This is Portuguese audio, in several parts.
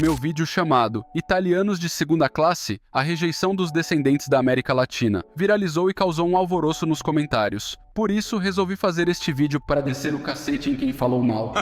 meu vídeo chamado Italianos de Segunda Classe? A rejeição dos descendentes da América Latina viralizou e causou um alvoroço nos comentários. Por isso, resolvi fazer este vídeo para descer o cacete em quem falou mal.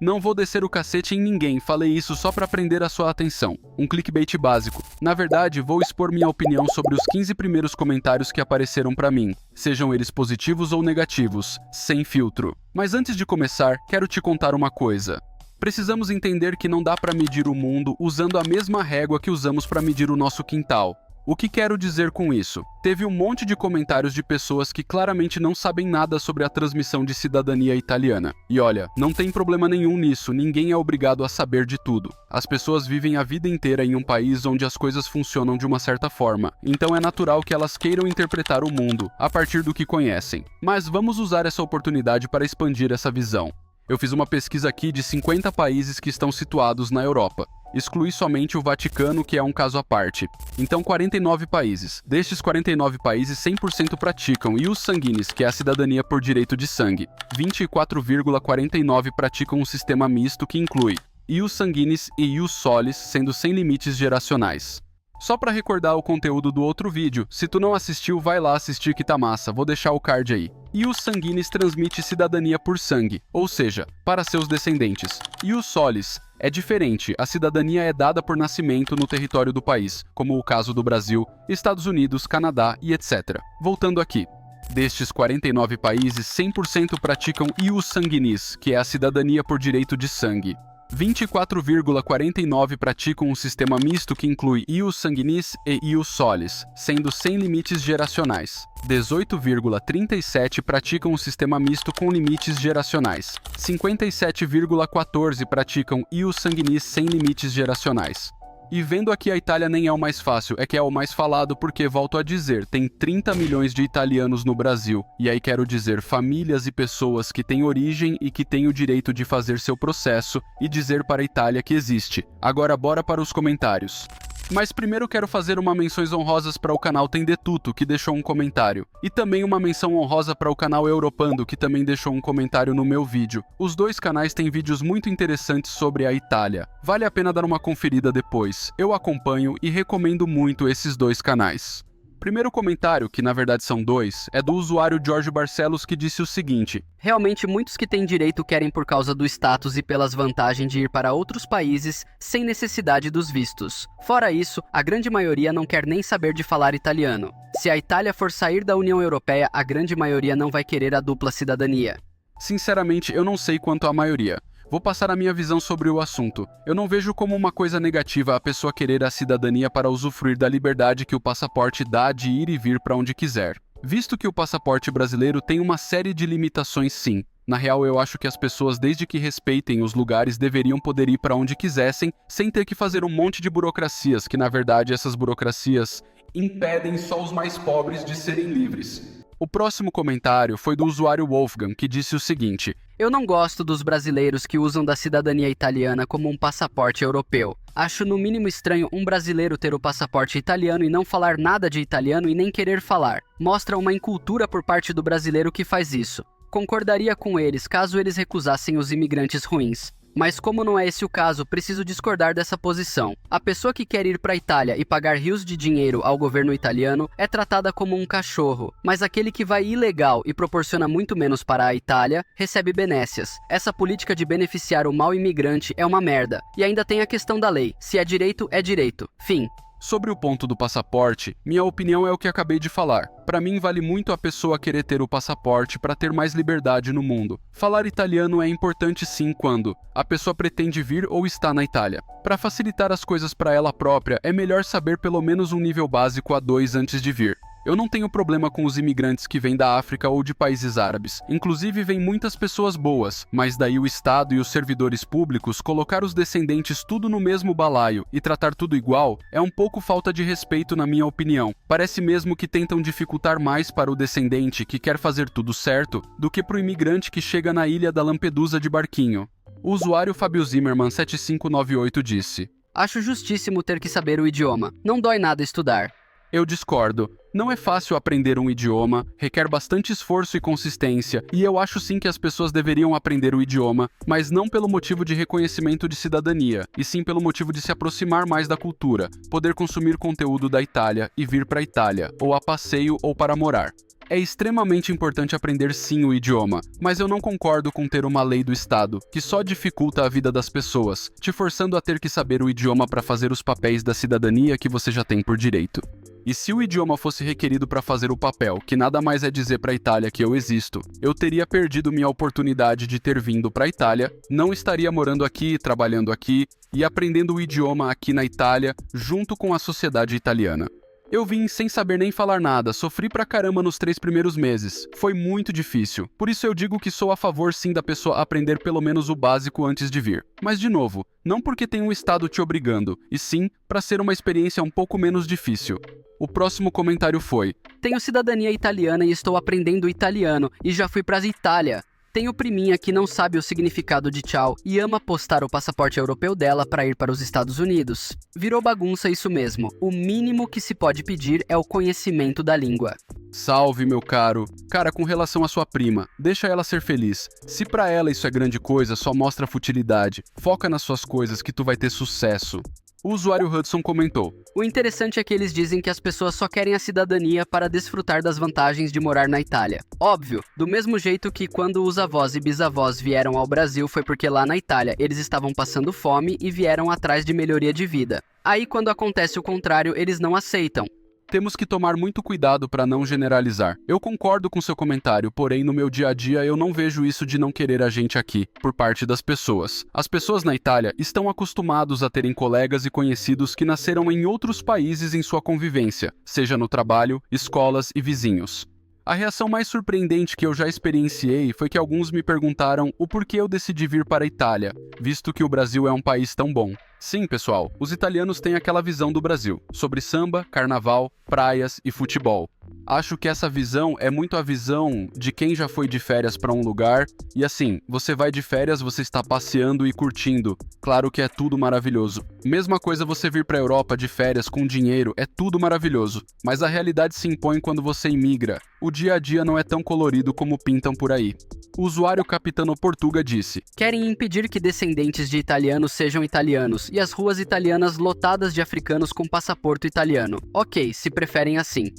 Não vou descer o cacete em ninguém, falei isso só para prender a sua atenção. Um clickbait básico. Na verdade, vou expor minha opinião sobre os 15 primeiros comentários que apareceram para mim, sejam eles positivos ou negativos, sem filtro. Mas antes de começar, quero te contar uma coisa. Precisamos entender que não dá para medir o mundo usando a mesma régua que usamos para medir o nosso quintal. O que quero dizer com isso? Teve um monte de comentários de pessoas que claramente não sabem nada sobre a transmissão de cidadania italiana. E olha, não tem problema nenhum nisso, ninguém é obrigado a saber de tudo. As pessoas vivem a vida inteira em um país onde as coisas funcionam de uma certa forma, então é natural que elas queiram interpretar o mundo a partir do que conhecem. Mas vamos usar essa oportunidade para expandir essa visão. Eu fiz uma pesquisa aqui de 50 países que estão situados na Europa. Exclui somente o Vaticano, que é um caso à parte. Então, 49 países. Destes 49 países, 100% praticam ius sanguinis, que é a cidadania por direito de sangue. 24,49% praticam um sistema misto que inclui ius sanguinis e ius solis, sendo sem limites geracionais. Só para recordar o conteúdo do outro vídeo, se tu não assistiu, vai lá assistir que tá massa, vou deixar o card aí. Ius sanguinis transmite cidadania por sangue, ou seja, para seus descendentes. Ius solis é diferente, a cidadania é dada por nascimento no território do país, como o caso do Brasil, Estados Unidos, Canadá e etc. Voltando aqui. Destes 49 países, 100% praticam ius sanguinis, que é a cidadania por direito de sangue. 24,49% praticam um sistema misto que inclui ius sanguinis e ius solis, sendo sem limites geracionais. 18,37% praticam um sistema misto com limites geracionais. 57,14% praticam ius sanguinis sem limites geracionais. E vendo aqui a Itália nem é o mais fácil, é que é o mais falado porque, volto a dizer, tem 30 milhões de italianos no Brasil. E aí quero dizer famílias e pessoas que têm origem e que têm o direito de fazer seu processo e dizer para a Itália que existe. Agora bora para os comentários. Mas primeiro quero fazer uma menções honrosas para o canal Tendetuto, que deixou um comentário. E também uma menção honrosa para o canal Europando, que também deixou um comentário no meu vídeo. Os dois canais têm vídeos muito interessantes sobre a Itália. Vale a pena dar uma conferida depois. Eu acompanho e recomendo muito esses dois canais. Primeiro comentário, que na verdade são dois, é do usuário Jorge Barcelos, que disse o seguinte: realmente muitos que têm direito querem por causa do status e pelas vantagens de ir para outros países sem necessidade dos vistos. Fora isso, a grande maioria não quer nem saber de falar italiano. Se a Itália for sair da União Europeia, a grande maioria não vai querer a dupla cidadania. Sinceramente, eu não sei quanto à maioria. Vou passar a minha visão sobre o assunto. Eu não vejo como uma coisa negativa a pessoa querer a cidadania para usufruir da liberdade que o passaporte dá de ir e vir para onde quiser. Visto que o passaporte brasileiro tem uma série de limitações, sim. Na real, eu acho que as pessoas, desde que respeitem os lugares, deveriam poder ir para onde quisessem, sem ter que fazer um monte de burocracias, que na verdade essas burocracias impedem só os mais pobres de serem livres. O próximo comentário foi do usuário Wolfgang, que disse o seguinte: eu não gosto dos brasileiros que usam da cidadania italiana como um passaporte europeu. Acho no mínimo estranho um brasileiro ter o passaporte italiano e não falar nada de italiano e nem querer falar. Mostra uma incultura por parte do brasileiro que faz isso. Concordaria com eles caso eles recusassem os imigrantes ruins. Mas como não é esse o caso, preciso discordar dessa posição. A pessoa que quer ir para a Itália e pagar rios de dinheiro ao governo italiano é tratada como um cachorro, mas aquele que vai ilegal e proporciona muito menos para a Itália, recebe benécias. Essa política de beneficiar o mau imigrante é uma merda. E ainda tem a questão da lei. Se é direito, é direito. Fim. Sobre o ponto do passaporte, minha opinião é o que acabei de falar. Para mim, vale muito a pessoa querer ter o passaporte para ter mais liberdade no mundo. Falar italiano é importante sim quando a pessoa pretende vir ou está na Itália. Para facilitar as coisas para ela própria, é melhor saber pelo menos um nível básico A2 antes de vir. Eu não tenho problema com os imigrantes que vêm da África ou de países árabes. Inclusive, vêm muitas pessoas boas, mas daí o Estado e os servidores públicos colocar os descendentes tudo no mesmo balaio e tratar tudo igual é um pouco falta de respeito, na minha opinião. Parece mesmo que tentam dificultar mais para o descendente que quer fazer tudo certo do que para o imigrante que chega na ilha da Lampedusa de barquinho. O usuário Fábio Zimmermann 7598 disse: acho justíssimo ter que saber o idioma. Não dói nada estudar. Eu discordo. Não é fácil aprender um idioma, requer bastante esforço e consistência, e eu acho sim que as pessoas deveriam aprender o idioma, mas não pelo motivo de reconhecimento de cidadania, e sim pelo motivo de se aproximar mais da cultura, poder consumir conteúdo da Itália e vir para a Itália, ou a passeio ou para morar. É extremamente importante aprender sim o idioma, mas eu não concordo com ter uma lei do Estado que só dificulta a vida das pessoas, te forçando a ter que saber o idioma para fazer os papéis da cidadania que você já tem por direito. E se o idioma fosse requerido para fazer o papel, que nada mais é dizer para a Itália que eu existo, eu teria perdido minha oportunidade de ter vindo para a Itália, não estaria morando aqui, trabalhando aqui e aprendendo o idioma aqui na Itália, junto com a sociedade italiana. Eu vim sem saber nem falar nada, sofri pra caramba nos 3 primeiros meses. Foi muito difícil. Por isso eu digo que sou a favor sim da pessoa aprender pelo menos o básico antes de vir. Mas de novo, não porque tem um estado te obrigando, e sim para ser uma experiência um pouco menos difícil. O próximo comentário foi: Tenho cidadania italiana e estou aprendendo italiano, e já fui pra Itália. Tenho priminha que não sabe o significado de tchau e ama postar o passaporte europeu dela para ir para os Estados Unidos. Virou bagunça isso mesmo. O mínimo que se pode pedir é o conhecimento da língua. Salve, meu caro. Cara, com relação à sua prima, deixa ela ser feliz. Se pra ela isso é grande coisa, só mostra futilidade. Foca nas suas coisas que tu vai ter sucesso. O usuário Hudson comentou: O interessante é que eles dizem que as pessoas só querem a cidadania para desfrutar das vantagens de morar na Itália. Óbvio, do mesmo jeito que quando os avós e bisavós vieram ao Brasil foi porque lá na Itália eles estavam passando fome e vieram atrás de melhoria de vida. Aí quando acontece o contrário, eles não aceitam. Temos que tomar muito cuidado para não generalizar. Eu concordo com seu comentário, porém no meu dia a dia eu não vejo isso de não querer a gente aqui, por parte das pessoas. As pessoas na Itália estão acostumados a terem colegas e conhecidos que nasceram em outros países em sua convivência, seja no trabalho, escolas e vizinhos. A reação mais surpreendente que eu já experienciei foi que alguns me perguntaram o porquê eu decidi vir para a Itália, visto que o Brasil é um país tão bom. Sim, pessoal, os italianos têm aquela visão do Brasil, sobre samba, carnaval, praias e futebol. Acho que essa visão é muito a visão de quem já foi de férias para um lugar, e assim, você vai de férias, você está passeando e curtindo. Claro que é tudo maravilhoso. Mesma coisa você vir para a Europa de férias com dinheiro, é tudo maravilhoso. Mas a realidade se impõe quando você imigra. O dia a dia não é tão colorido como pintam por aí. O usuário Capitano Portuga disse: Querem impedir que descendentes de italianos sejam italianos e as ruas italianas lotadas de africanos com passaporte italiano. Ok, se preferem assim.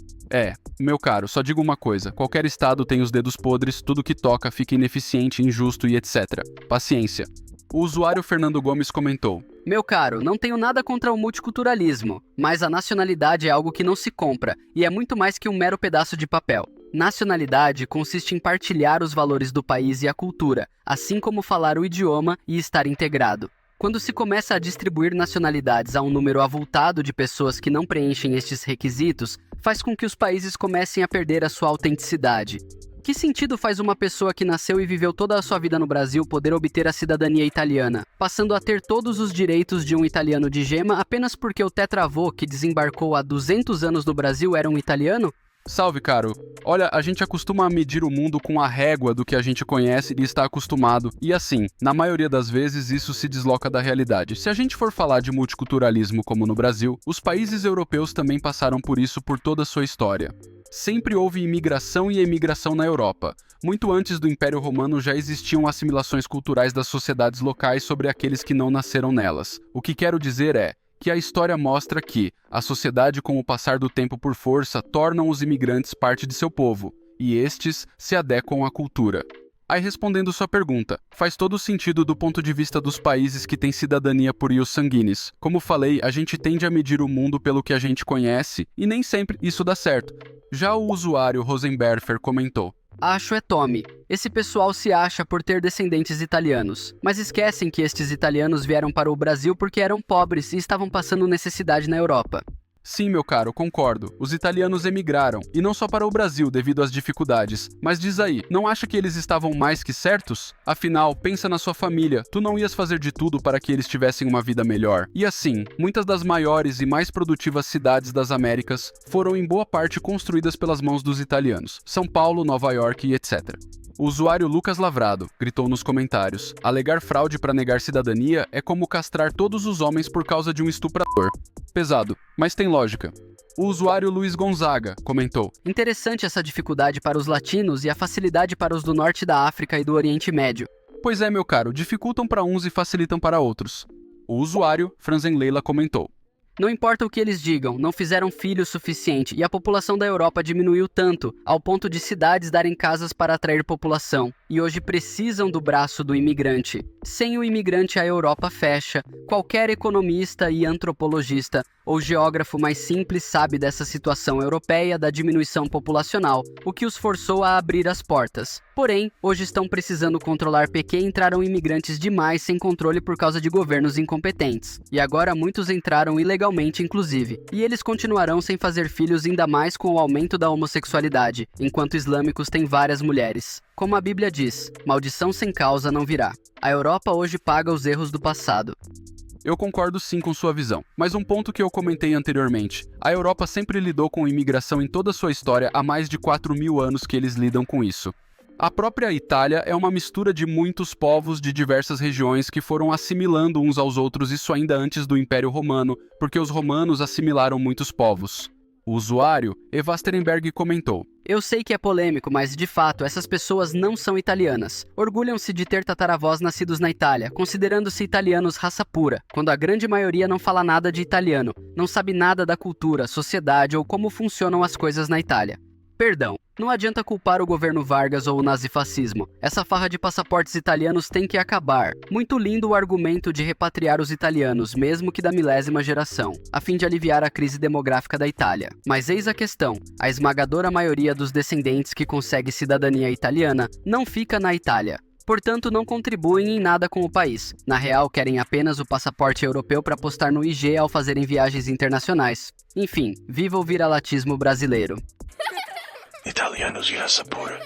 Meu caro, só digo uma coisa, qualquer estado tem os dedos podres, tudo que toca fica ineficiente, injusto e etc. Paciência. O usuário Fernando Gomes comentou: Meu caro, não tenho nada contra o multiculturalismo, mas a nacionalidade é algo que não se compra e é muito mais que um mero pedaço de papel. Nacionalidade consiste em partilhar os valores do país e a cultura, assim como falar o idioma e estar integrado. Quando se começa a distribuir nacionalidades a um número avultado de pessoas que não preenchem estes requisitos, faz com que os países comecem a perder a sua autenticidade. Que sentido faz uma pessoa que nasceu e viveu toda a sua vida no Brasil poder obter a cidadania italiana, passando a ter todos os direitos de um italiano de gema apenas porque o tetravô que desembarcou há 200 anos no Brasil era um italiano? Salve, caro. Olha, a gente acostuma medir o mundo com a régua do que a gente conhece e está acostumado. E assim, na maioria das vezes isso se desloca da realidade. Se a gente for falar de multiculturalismo como no Brasil, os países europeus também passaram por isso por toda a sua história. Sempre houve imigração e emigração na Europa. Muito antes do Império Romano já existiam assimilações culturais das sociedades locais sobre aqueles que não nasceram nelas. O que quero dizer é que a história mostra que a sociedade, com o passar do tempo por força, tornam os imigrantes parte de seu povo, e estes se adequam à cultura. Aí respondendo sua pergunta, faz todo sentido do ponto de vista dos países que têm cidadania por ius sanguinis. Como falei, a gente tende a medir o mundo pelo que a gente conhece, e nem sempre isso dá certo. Já o usuário Rosenberfer comentou: Acho é Tommy. Esse pessoal se acha por ter descendentes italianos, mas esquecem que estes italianos vieram para o Brasil porque eram pobres e estavam passando necessidade na Europa. Sim, meu caro, concordo. Os italianos emigraram, e não só para o Brasil devido às dificuldades. Mas diz aí, não acha que eles estavam mais que certos? Afinal, pensa na sua família, tu não ias fazer de tudo para que eles tivessem uma vida melhor. E assim, muitas das maiores e mais produtivas cidades das Américas foram em boa parte construídas pelas mãos dos italianos. São Paulo, Nova York e etc. O usuário Lucas Lavrado gritou nos comentários: alegar fraude para negar cidadania é como castrar todos os homens por causa de um estuprador. Pesado, mas tem lógica. O usuário Luiz Gonzaga comentou: Interessante essa dificuldade para os latinos e a facilidade para os do norte da África e do Oriente Médio. Pois é, meu caro, dificultam para uns e facilitam para outros. O usuário Franzenleila comentou: Não importa o que eles digam, não fizeram filhos suficiente e a população da Europa diminuiu tanto, ao ponto de cidades darem casas para atrair população, e hoje precisam do braço do imigrante. Sem o imigrante, a Europa fecha. Qualquer economista e antropologista ou geógrafo mais simples sabe dessa situação europeia da diminuição populacional, o que os forçou a abrir as portas. Porém, hoje estão precisando controlar porque entraram imigrantes demais sem controle por causa de governos incompetentes. E agora muitos entraram ilegalmente, inclusive. E eles continuarão sem fazer filhos, ainda mais com o aumento da homossexualidade, enquanto islâmicos têm várias mulheres. Como a Bíblia diz, maldição sem causa não virá. A Europa hoje paga os erros do passado. Eu concordo sim com sua visão, mas um ponto que eu comentei anteriormente: a Europa sempre lidou com imigração em toda a sua história, há mais de 4.000 anos que eles lidam com isso. A própria Itália é uma mistura de muitos povos de diversas regiões que foram assimilando uns aos outros, isso ainda antes do Império Romano, porque os romanos assimilaram muitos povos. O usuário Evasterenberg comentou: Eu sei que é polêmico, mas de fato, essas pessoas não são italianas. Orgulham-se de ter tataravós nascidos na Itália, considerando-se italianos raça pura, quando a grande maioria não fala nada de italiano, não sabe nada da cultura, sociedade ou como funcionam as coisas na Itália. Perdão, não adianta culpar o governo Vargas ou o nazifascismo. Essa farra de passaportes italianos tem que acabar. Muito lindo o argumento de repatriar os italianos, mesmo que da milésima geração, a fim de aliviar a crise demográfica da Itália. Mas eis a questão: a esmagadora maioria dos descendentes que consegue cidadania italiana não fica na Itália. Portanto, não contribuem em nada com o país. Na real, querem apenas o passaporte europeu para postar no IG ao fazerem viagens internacionais. Enfim, viva o viralatismo brasileiro. Italianos de raça pura.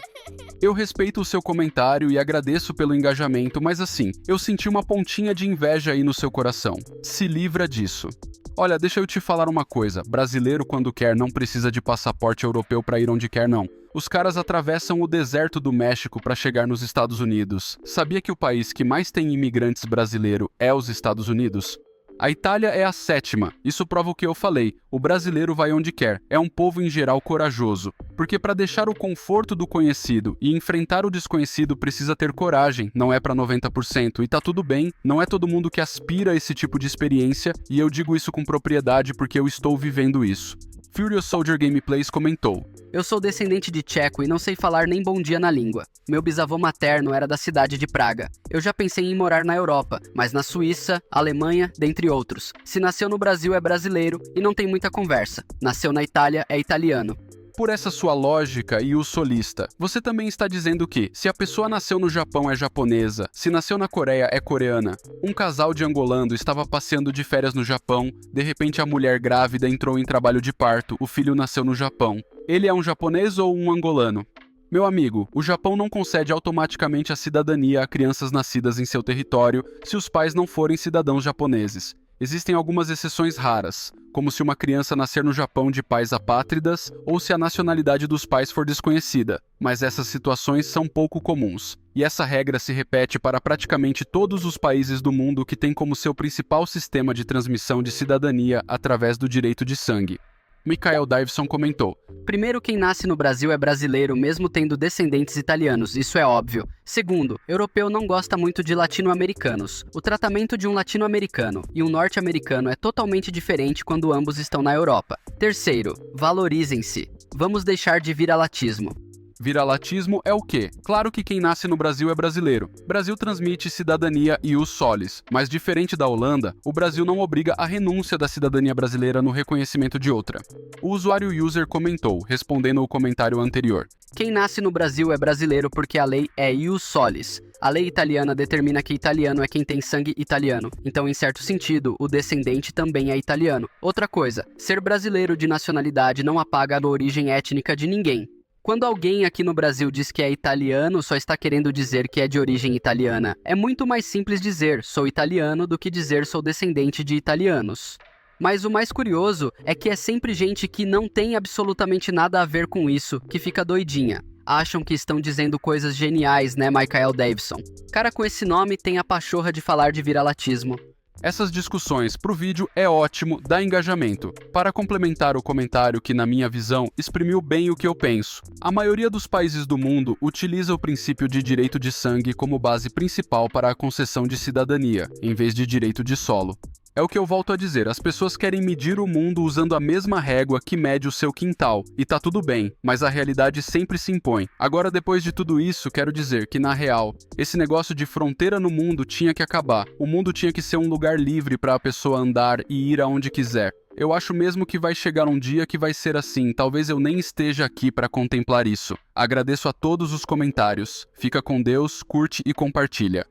Eu respeito o seu comentário e agradeço pelo engajamento, mas assim, eu senti uma pontinha de inveja aí no seu coração. Se livra disso. Olha, deixa eu te falar uma coisa: brasileiro, quando quer, não precisa de passaporte europeu para ir onde quer, não. Os caras atravessam o deserto do México para chegar nos Estados Unidos. Sabia que o país que mais tem imigrantes brasileiro é os Estados Unidos? A Itália é a 7ª, isso prova o que eu falei: o brasileiro vai onde quer, é um povo em geral corajoso, porque para deixar o conforto do conhecido e enfrentar o desconhecido precisa ter coragem, não é para 90%, e tá tudo bem, não é todo mundo que aspira a esse tipo de experiência, e eu digo isso com propriedade porque eu estou vivendo isso. Furious Soldier Gameplays comentou: Eu sou descendente de tcheco e não sei falar nem bom dia na língua. Meu bisavô materno era da cidade de Praga. Eu já pensei em morar na Europa, mas na Suíça, Alemanha, dentre outros. Se nasceu no Brasil é brasileiro e não tem muita conversa. Nasceu na Itália é italiano. Por essa sua lógica e o solista, você também está dizendo que, se a pessoa nasceu no Japão é japonesa, se nasceu na Coreia é coreana. Um casal de angolano estava passeando de férias no Japão, de repente a mulher grávida entrou em trabalho de parto, o filho nasceu no Japão. Ele é um japonês ou um angolano? Meu amigo, o Japão não concede automaticamente a cidadania a crianças nascidas em seu território se os pais não forem cidadãos japoneses. Existem algumas exceções raras, como se uma criança nascer no Japão de pais apátridas ou se a nacionalidade dos pais for desconhecida, mas essas situações são pouco comuns. E essa regra se repete para praticamente todos os países do mundo que têm como seu principal sistema de transmissão de cidadania através do direito de sangue. Michael Davidson comentou: Primeiro, quem nasce no Brasil é brasileiro, mesmo tendo descendentes italianos, isso é óbvio. Segundo, europeu não gosta muito de latino-americanos. O tratamento de um latino-americano e um norte-americano é totalmente diferente quando ambos estão na Europa. Terceiro, valorizem-se. Vamos deixar de viralatismo. Viralatismo é o quê? Claro que quem nasce no Brasil é brasileiro. Brasil transmite cidadania ius solis, mas diferente da Holanda, o Brasil não obriga a renúncia da cidadania brasileira no reconhecimento de outra. O usuário user comentou, respondendo o comentário anterior: Quem nasce no Brasil é brasileiro porque a lei é ius solis. A lei italiana determina que italiano é quem tem sangue italiano, então em certo sentido, o descendente também é italiano. Outra coisa, ser brasileiro de nacionalidade não apaga a origem étnica de ninguém. Quando alguém aqui no Brasil diz que é italiano, só está querendo dizer que é de origem italiana. É muito mais simples dizer sou italiano do que dizer sou descendente de italianos. Mas o mais curioso é que é sempre gente que não tem absolutamente nada a ver com isso, que fica doidinha. Acham que estão dizendo coisas geniais, né, Michael Davidson? Cara com esse nome tem a pachorra de falar de viralatismo. Essas discussões pro vídeo é ótimo, dá engajamento. Para complementar o comentário que, na minha visão, exprimiu bem o que eu penso. A maioria dos países do mundo utiliza o princípio de direito de sangue como base principal para a concessão de cidadania, em vez de direito de solo. É o que eu volto a dizer, as pessoas querem medir o mundo usando a mesma régua que mede o seu quintal, e tá tudo bem, mas a realidade sempre se impõe. Agora, depois de tudo isso, quero dizer que, na real, esse negócio de fronteira no mundo tinha que acabar. O mundo tinha que ser um lugar livre para a pessoa andar e ir aonde quiser. Eu acho mesmo que vai chegar um dia que vai ser assim, talvez eu nem esteja aqui para contemplar isso. Agradeço a todos os comentários. Fica com Deus, curte e compartilha.